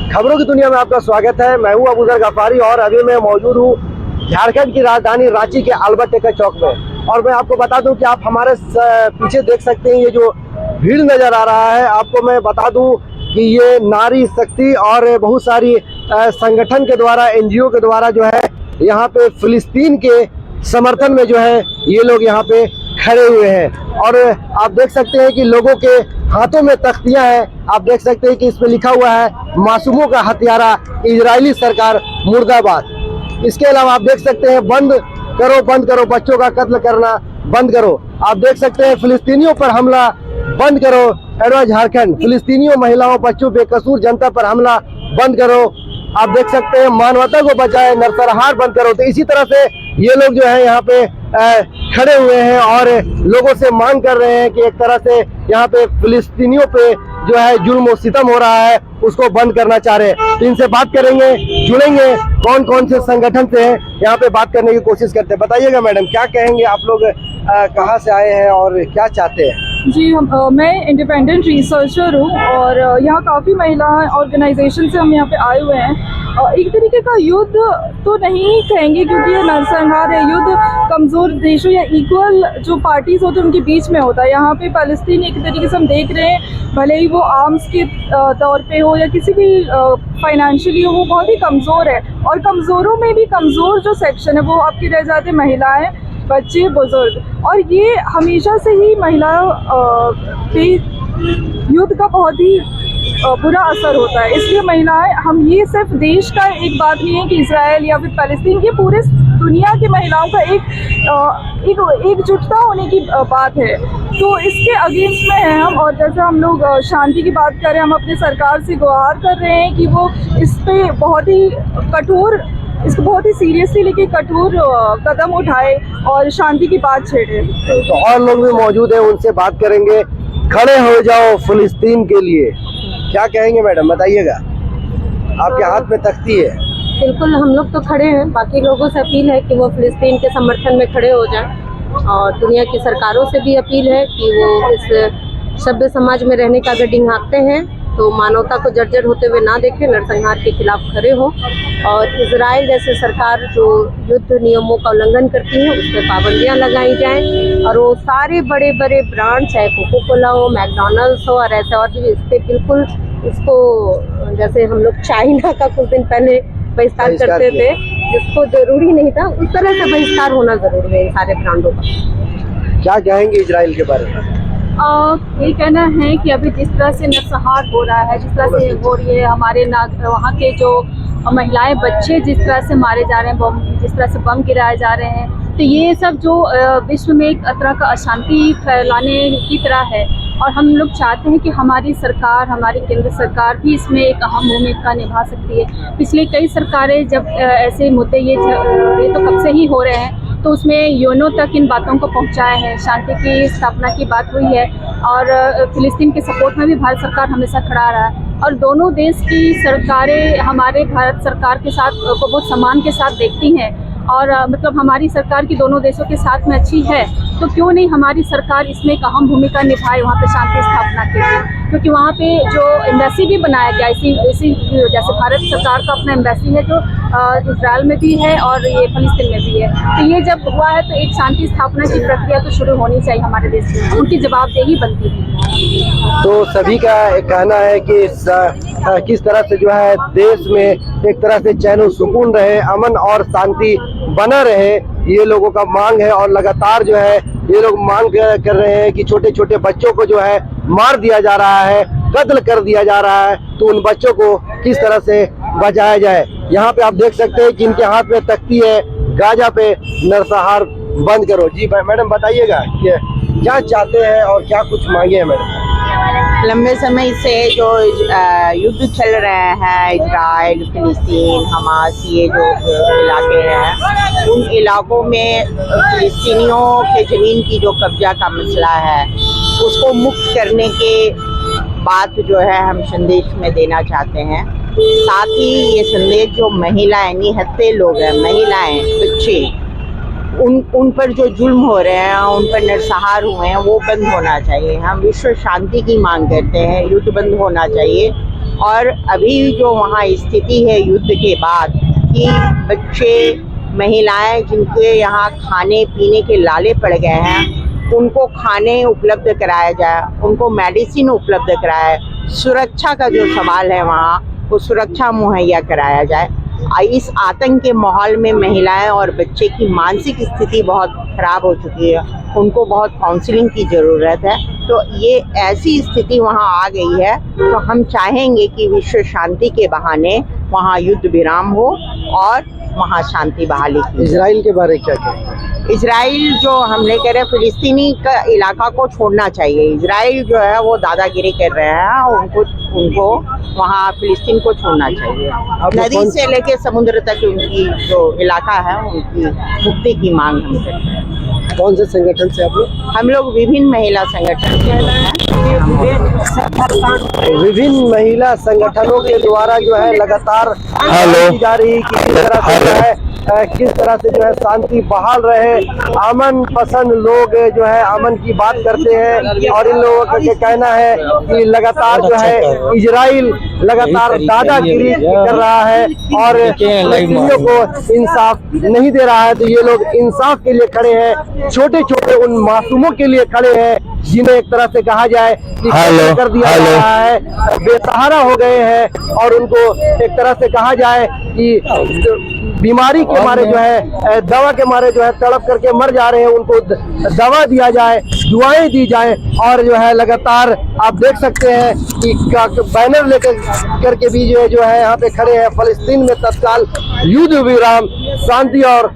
खबरों की दुनिया में आपका स्वागत है। मैं हूं अबूजर गफारी और अभी मैं मौजूद हूं झारखंड की राजधानी रांची के अल्बर्ट एक्का चौक में। और मैं आपको बता दूं कि आप हमारे पीछे देख सकते हैं, ये जो भीड़ नजर आ रहा है, आपको मैं बता दूं कि ये नारी शक्ति और बहुत सारी संगठन के द्वारा, एनजीओ के द्वारा जो है यहाँ पे फिलिस्तीन के समर्थन में जो है ये लोग यहाँ पे खड़े हुए हैं। और आप देख सकते हैं कि लोगों के हाथों में तख्तियां हैं। आप देख सकते हैं कि इसमें लिखा हुआ है मासूमों का हत्यारा, इजरायली सरकार मुर्दाबाद। इसके अलावा आप देख सकते हैं बंद करो बच्चों का कत्ल करना बंद करो। आप देख सकते हैं फिलिस्तीनियों पर हमला बंद करो, एडवांस झारखंड। फिलिस्तीनियों, महिलाओं, बच्चों, बेकसूर जनता पर हमला बंद करो। आप देख सकते हैं मानवता को बचाए, नरसंहार बंद करो। तो इसी तरह से ये लोग जो है यहाँ पे खड़े हुए हैं और लोगों से मांग कर रहे हैं कि एक तरह से यहाँ पे फिलिस्तीनियों पे जो है जुल्म और सितम हो रहा है, उसको बंद करना चाह रहे हैं। तो इनसे बात करेंगे, जुड़ेंगे, कौन कौन से संगठन से हैं, यहाँ पे बात करने की कोशिश करते हैं। बताइएगा मैडम, क्या कहेंगे आप लोग, कहाँ से आए हैं और क्या चाहते हैं? जी, मैं इंडिपेंडेंट रिसर्चर हूँ और यहाँ काफ़ी महिला ऑर्गेनाइजेशन से हम यहाँ पे आए हुए हैं। एक तरीके का युद्ध तो नहीं कहेंगे क्योंकि ये नरसंहार है। युद्ध कमज़ोर देशों या इक्वल जो पार्टीज होते हैं उनके बीच में होता है। यहाँ पे फ़लस्तीन एक तरीके से हम देख रहे हैं, भले ही वो आर्म्स के तौर पे हो या किसी भी फाइनेंशियली हो, वो बहुत ही कमज़ोर है। और कमज़ोरों में भी कमज़ोर जो सेक्शन है वो आपकी रह जाते महिलाएँ, बच्चे, बुजुर्ग। और ये हमेशा से ही महिलाओं पे युद्ध का बहुत ही बुरा असर होता है। इसलिए महिलाएं, हम ये सिर्फ देश का एक बात नहीं है कि इजराइल या फिर फ़लस्तीन की, पूरे दुनिया की महिलाओं का एकजुटता होने की बात है। तो इसके अगेंस्ट में है हम। और जैसे हम लोग शांति की बात करें, हम अपनी सरकार से गुहार कर रहे हैं कि वो इस पे बहुत ही कठोर, इसको बहुत ही सीरियसली लेके कठोर कदम उठाए और शांति की बात छेड़े। तो और लोग भी मौजूद हैं, उनसे बात करेंगे। खड़े हो जाओ फिलिस्तीन के लिए, क्या कहेंगे मैडम, बताइएगा। आपके हाथ में तख्ती है। बिल्कुल, हम लोग तो खड़े हैं। बाकी लोगों से अपील है कि वो फिलिस्तीन के समर्थन में खड़े हो जाएं। और दुनिया की सरकारों से भी अपील है कि वो इस सभ्य समाज में रहने का अगर डिंग हाँकते हैं तो मानवता को जर्जर होते हुए ना देखें, नरसंहार के खिलाफ खड़े हों। और इजराइल जैसे सरकार जो युद्ध नियमों का उल्लंघन करती है, उस पर पाबंदियाँ लगाई जाएं। और वो सारे बड़े बड़े ब्रांड्स, चाहे कोको कोला हो, मैकडॉनल्ड्स हो और ऐसे और भी, इस पर बिल्कुल इसको, जैसे हम लोग चाइना का कुछ दिन पहले बहिष्कार करते थे जिसको जरूरी नहीं था, उस तरह से बहिष्कार होना जरूरी है इन सारे ब्रांडों का। क्या कहेंगे इजराइल के बारे में? ये कहना है कि अभी जिस तरह से नरसंहार हो रहा है, जिस तरह से हो रही है, हमारे वहाँ के जो महिलाएं, बच्चे जिस तरह से मारे जा रहे हैं, जिस तरह से बम गिराए जा रहे हैं, तो ये सब जो विश्व में एक तरह का अशांति फैलाने की तरह है। और हम लोग चाहते हैं कि हमारी सरकार, हमारी केंद्र सरकार भी इसमें एक अहम भूमिका निभा सकती है। पिछले कई सरकारें जब ऐसे मुद्दे ये तो कब से ही हो रहे हैं, तो उसमें यूएनओ तक इन बातों को पहुंचाया है, शांति की स्थापना की बात हुई है। और फिलिस्तीन के सपोर्ट में भी भारत सरकार हमेशा खड़ा रहा है। और दोनों देश की सरकारें हमारे भारत सरकार के साथ को बहुत सम्मान के साथ देखती हैं। और मतलब हमारी सरकार की दोनों देशों के साथ में अच्छी है, तो क्यों नहीं हमारी सरकार इसमें एक अहम भूमिका निभाए वहाँ पे शांति स्थापना के लिए। क्योंकि वहाँ पे जो एम्बेसी भी बनाया गया, इसी जैसे भारत सरकार का अपना एम्बेसी है जो इजराइल में भी है और ये फिलिस्तीन में भी है। तो ये जब हुआ है तो एक शांति स्थापना की प्रक्रिया तो शुरू होनी चाहिए हमारे देश में, उनकी जवाबदेही बनती है। तो सभी का एक कहना है कि किस तरह से जो है देश में एक तरह से चैन और सुकून रहे, अमन और शांति बना रहे, ये लोगों का मांग है। और लगातार जो है ये लोग मांग कर रहे हैं कि छोटे छोटे बच्चों को जो है मार दिया जा रहा है, कत्ल कर दिया जा रहा है, तो उन बच्चों को किस तरह से बचाया जाए। यहाँ पे आप देख सकते हैं कि इनके हाथ में तख्ती है, गाजा पे नरसंहार बंद करो। जी मैडम, बताइएगा कि क्या चाहते हैं और क्या कुछ मांगे हैं मैडम? लंबे समय से जो युद्ध चल रहे हैं, इजराइल, फिलिस्तीन, हमास, ये जो इलाके हैं, उन इलाकों में फिलिस्तीनियों के ज़मीन की जो कब्जा का मसला है, उसको मुक्त करने के बात जो है हम संदेश में देना चाहते हैं। साथ ही ये संदेश जो महिलाएं, निहत्थे लोग हैं, महिलाएं, बच्चे, उन पर जो जुल्म हो रहे हैं, उन पर नरसंहार हुए हैं, वो बंद होना चाहिए। हम विश्व शांति की मांग करते हैं, युद्ध बंद होना चाहिए और अभी जो वहाँ स्थिति है युद्ध के बाद कि बच्चे महिलाएं जिनके यहाँ खाने पीने के लाले पड़ गए हैं उनको खाने उपलब्ध कराया जाए, उनको मेडिसिन उपलब्ध कराया, सुरक्षा का जो सवाल है वहाँ वो सुरक्षा मुहैया कराया जाए। इस आतंक के माहौल में महिलाएं और बच्चे की मानसिक स्थिति बहुत खराब हो चुकी है, उनको बहुत काउंसलिंग की ज़रूरत है। तो ये ऐसी स्थिति वहाँ आ गई है, तो हम चाहेंगे कि विश्व शांति के बहाने वहाँ युद्ध विराम हो और वहाँ शांति बहाली की। इजराइल के बारे में क्या कहें? इजराइल जो हमने कह रहे हैं फिलिस्तीनी का इलाका को छोड़ना चाहिए। इजराइल जो है वो दादागिरी कर रहे हैं, उनको वहाँ फिलिस्तीन को छोड़ना चाहिए। नदी से लेके समुद्र तक उनकी जो इलाका है उनकी मुक्ति की मांग हम करते हैं। कौन से संगठन से आप लोग? हम लोग विभिन्न महिला संगठन के लोग हैं। विभिन्न महिला संगठनों के द्वारा जो है लगातार की जा रही कि किस तरह से जो है शांति बहाल रहे। अमन पसंद लोग जो है अमन की बात करते हैं और इन लोगों का कहना है कि लगातार जो है इजराइल लगातार दादागिरी कर रहा है और फिलिस्तीनियों को इंसाफ नहीं दे रहा है। तो ये लोग इंसाफ के लिए खड़े हैं, छोटे छोटे उन मासूमों के लिए खड़े हैं जिन्हें एक तरह से कहा जाए कि कर दिया जा रहा है, बेसहारा हो गए हैं और उनको एक तरह से कहा जाए कि बीमारी के मारे जो है दवा के मारे जो है तड़प करके मर जा रहे हैं, उनको दवा दिया जाए, दुआएं दी जाए। और जो है लगातार आप देख सकते हैं कि बैनर लेकर करके भी जो है यहाँ पे खड़े हैं। फलस्तीन में तत्काल युद्ध विराम, शांति और